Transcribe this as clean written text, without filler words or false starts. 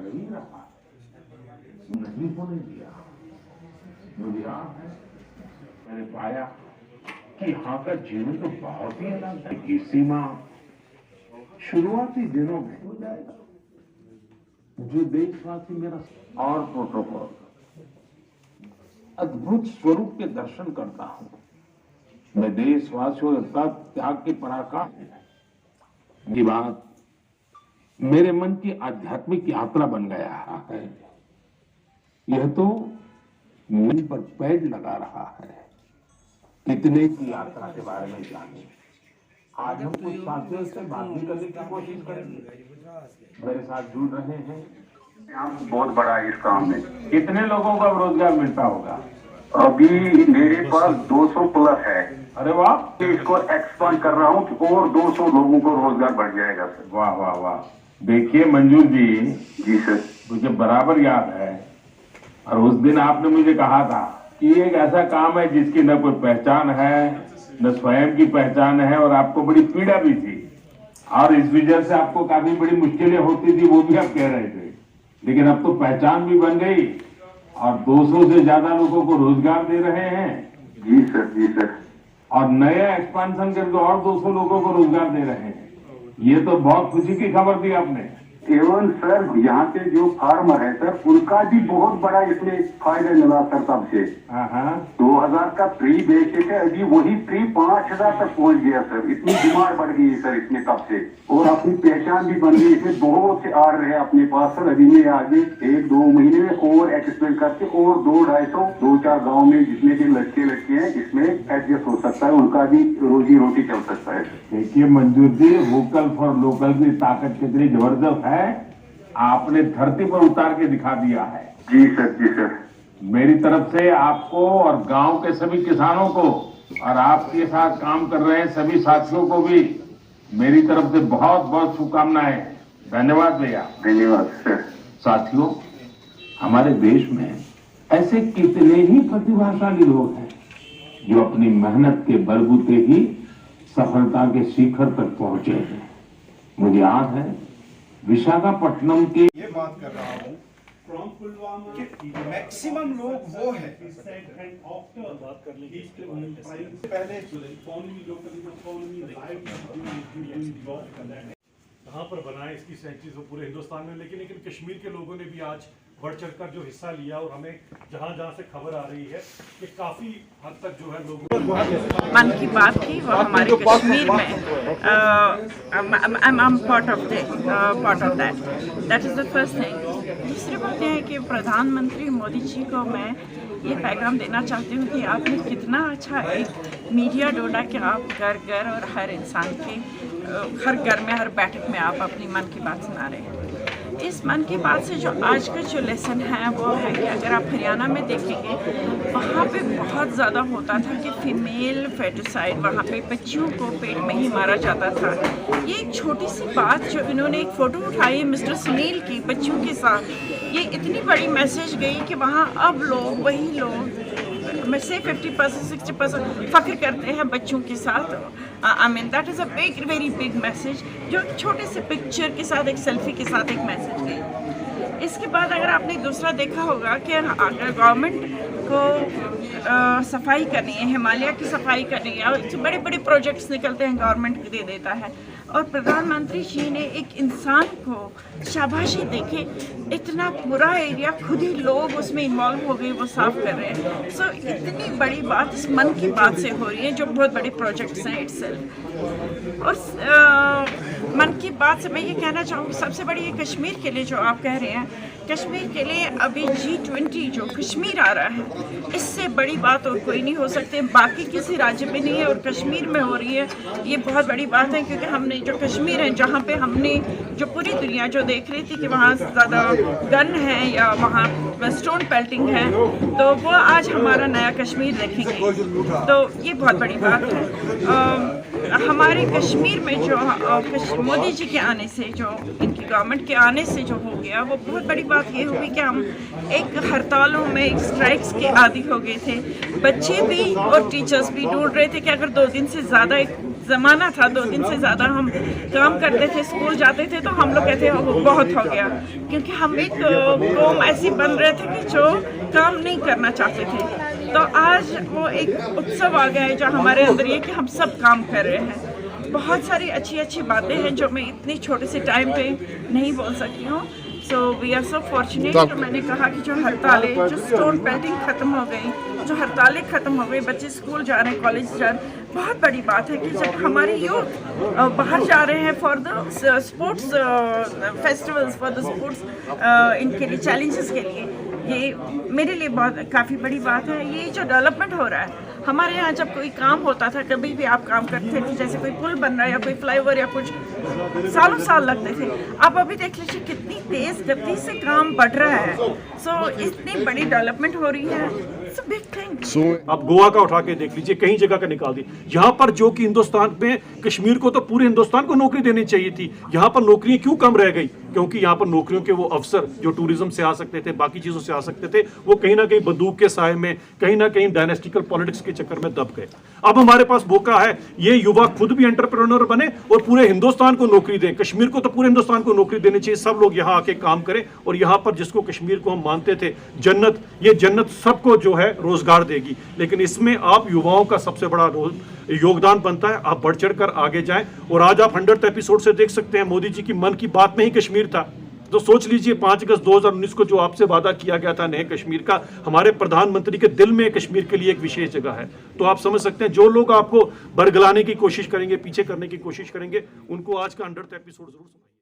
नहीं रहा, नहीं होने दिया। मुझे याद है मैंने पाया कि यहाँ का जीवन तो बहुत ही अलग है। कि सीमा शुरुआती दिनों में हो जाएगा। जो देशवासी मेरा और प्रोटोकॉल अद्भुत स्वरूप के दर्शन करता हूं। मैं देशवासियों का त्याग की पराकाष्ठा की बात मेरे मन की आध्यात्मिक यात्रा बन गया है। यह तो मन पर पेड़ लगा रहा है। कितने की यात्रा के बारे में जाने। आज हम कुछ साथियों से बात भी करने की कोशिश करेंगे। मेरे साथ जुड़ रहे हैं। बहुत बड़ा है इस काम में। कितने लोगों को रोजगार मिलता होगा? अभी मेरे पास 200 प्लस है। अरे वाह! इसको एक्सपांड कर रहा हूँ और 200 लोगों को रोजगार बढ़ जाएगा सर। वाह वाह वाह! देखिए मंजूर जी सर, मुझे बराबर याद है। और उस दिन आपने मुझे कहा था कि एक ऐसा काम है जिसकी न कोई पहचान है, न स्वयं की पहचान है, और आपको बड़ी पीड़ा भी थी और इस वजह से आपको काफी बड़ी मुश्किलें होती थी, वो भी आप कह रहे थे। लेकिन अब तो पहचान भी बन गई और 200 से ज्यादा लोगों को रोजगार दे रहे हैं। जी सर, जी सर। और नया एक्सपांशन करके और 200 लोगों को रोजगार दे रहे हैं। ये तो बहुत खुशी की खबर दी आपने। एवं सर यहाँ के जो फार्मर है सर, उनका भी बहुत बड़ा इसमें फायदा मिला सर। तब से 2000 का ट्री बेचे थे, अभी वही ट्री 5000 तक पहुंच गया सर। इतनी डिमांड बढ़ गई है सर इसमें तब से, और अपनी पहचान भी बन गई। इसमें बहुत से आर्डर है अपने पास सर। अभी मैं आगे 1-2 महीने में और एक्सपेंड करके और 200-250 2-4 गाँव में जितने भी लड़के हैं इसमें एडजस्ट हो सकता है, उनका भी रोजी रोटी चल सकता है। देखिए मंजूर जी, वोकल फॉर लोकल की ताकत कितनी जबरदस्त है, आपने धरती पर उतार के दिखा दिया है। जी सर, जी सर। मेरी तरफ से आपको और गांव के सभी किसानों को और आपके साथ काम कर रहे सभी साथियों को भी मेरी तरफ से बहुत बहुत शुभकामनाएं। धन्यवाद भैया। धन्यवाद सर। साथियों, हमारे देश में ऐसे कितने ही प्रतिभाशाली लोग हैं जो अपनी मेहनत के बलबूते ही सफलता के शिखर तक पहुंचे हैं। मुझे याद है विशाखापट्टनम के ये बात कर रहा हूँ कि मैक्सिमम लोग वो है पहले कहाँ पर बनाए इसकी सैंचीज पूरे हिंदुस्तान में, लेकिन कश्मीर के लोगों ने भी आज बढ़ चढ़कर जो हिस्सा लिया, और हमें जहाँ जहाँ से खबर आ रही है कि काफी हद तक जो है लोग मन की बात की वो हमारे कश्मीर में I'm part of that is the first thing। दूसरी बात यह है कि प्रधानमंत्री मोदी जी को मैं ये पैगाम देना चाहती हूँ कि आपने कितना अच्छा एक मीडिया ढूंढा कि आप घर घर और हर इंसान के हर घर में हर बैठक में आप अपनी मन की बात सुना रहे हैं। इस मन की बात से जो आज का जो लेसन है वो है कि अगर आप हरियाणा में देखेंगे, वहाँ पे बहुत ज़्यादा होता था कि फीमेल फेटिसाइड, वहाँ पे बच्चियों को पेट में ही मारा जाता था। ये एक छोटी सी बात जो इन्होंने एक फ़ोटो उठाई मिस्टर सुनील की बच्चियों के साथ, ये इतनी बड़ी मैसेज गई कि वहाँ अब लोग वही लोग मैं से 50% 60% फ़ख्र करते हैं बच्चों के साथ। I mean that is a big very big message, जो एक छोटे से पिक्चर के साथ, एक सेल्फी के साथ एक मैसेज गई। इसके बाद अगर आपने दूसरा देखा होगा कि अगर गवर्नमेंट को सफाई करनी है, हिमालय की सफाई करनी है, और बड़े बड़े प्रोजेक्ट्स निकलते हैं गवर्नमेंट दे देता है, और प्रधानमंत्री जी ने एक इंसान को शाबाशी देके इतना पूरा एरिया खुद ही लोग उसमें इन्वॉल्व हो गए, वो साफ कर रहे हैं। सो इतनी बड़ी बात इस मन की बात से हो रही है, जो बहुत बड़े प्रोजेक्ट्स हैं इटसेल्फ। और मन की बात से मैं ये कहना चाहूँगी, सबसे बड़ी ये कश्मीर के लिए जो आप कह रहे हैं, कश्मीर के लिए अभी G20 जो कश्मीर आ रहा है, इससे बड़ी बात और कोई नहीं हो सकती, बाकी किसी राज्य में नहीं है और कश्मीर में हो रही है। ये बहुत बड़ी बात है, क्योंकि हमने जो कश्मीर है, जहाँ पे हमने जो पूरी दुनिया जो देख रही थी कि वहाँ ज़्यादा गन है या वहाँ स्टोन पेल्टिंग है, तो वो आज हमारा नया कश्मीर देखेंगे, तो ये बहुत बड़ी बात है। हमारे कश्मीर में जो मोदी जी के आने से, जो इनकी गवर्नमेंट के आने से जो हो गया, वो बहुत बड़ी बात ये हुई कि हम एक हड़तालों में, एक स्ट्राइक्स के आदी हो गए थे। बच्चे भी और टीचर्स भी ढूंढ रहे थे कि अगर 2 दिन से ज़्यादा, एक ज़माना था 2 दिन से ज़्यादा हम काम करते थे, स्कूल जाते थे, तो हम लोग कहते हैं वो बहुत हो गया, क्योंकि हम एक कौम ऐसी बन रहे थे कि जो काम नहीं करना चाहते थे। तो आज वो एक उत्सव आ गया है जो हमारे अंदर ये कि हम सब काम कर रहे हैं। बहुत सारी अच्छी अच्छी बातें हैं जो मैं इतनी छोटे से टाइम पे नहीं बोल सकती हूँ। So we are so fortunate. तो मैंने कहा कि जो हड़तालें, जो स्टोन पेल्टिंग ख़त्म हो गई, जो हड़तालें ख़त्म हो गई, बच्चे स्कूल जा रहे हैं, कॉलेज जा रहे हैं, बहुत बड़ी बात है कि जब हमारी यूथ बाहर जा रहे हैं for the sports festivals, for the sports, इनके लिए, चैलेंजेस के लिए, ये मेरे लिए बहुत काफ़ी बड़ी बात है। ये जो डेवलपमेंट हो रहा है हमारे यहाँ, जब कोई काम होता था, कभी भी आप काम करते थे, जैसे कोई पुल बन रहा है या कोई फ्लाईओवर या कुछ, सालों साल लगते थे। आप अभी देख लीजिए कितनी तेज गति से काम बढ़ रहा है। सो इतनी बड़ी डेवलपमेंट हो रही है, इट्स अ बिग थिंग। आप गोवा का उठा के देख लीजिए, कहीं जगह का निकाल दी। यहाँ पर जो कि हिंदुस्तान में, कश्मीर को तो पूरे हिंदुस्तान को नौकरी देनी चाहिए थी, यहाँ पर नौकरियां क्यों कम रह गई? क्योंकि यहाँ पर नौकरियों के वो अफसर जो टूरिज्म से आ सकते थे, बाकी चीजों से आ सकते थे, वो कहीं ना कहीं बंदूक के साए में, कहीं ना कहीं डायनेस्टिकल पॉलिटिक्स के चक्कर में दब गए। अब हमारे पास मौका है, ये युवा खुद भी एंटरप्रेन्योर बने और पूरे हिंदुस्तान को नौकरी दें। कश्मीर को तो पूरे हिंदुस्तान को नौकरी देनी चाहिए। सब लोग यहाँ आके काम करें और यहाँ पर जिसको कश्मीर को हम मानते थे जन्नत, ये जन्नत सबको जो है रोजगार देगी। लेकिन इसमें आप युवाओं का सबसे बड़ा योगदान बनता है। आप बढ़ चढ़ कर आगे जाएं। और आज आप 100th एपिसोड से देख सकते हैं, मोदी जी की मन की बात में ही कश्मीर था। तो सोच लीजिए 5 अगस्त 2019 को जो आपसे वादा किया गया था नए कश्मीर का, हमारे प्रधानमंत्री के दिल में कश्मीर के लिए एक विशेष जगह है। तो आप समझ सकते हैं, जो लोग आपको बरगलाने की कोशिश करेंगे, पीछे करने की कोशिश करेंगे, उनको आज का 100th एपिसोड जरूर सुनाइए।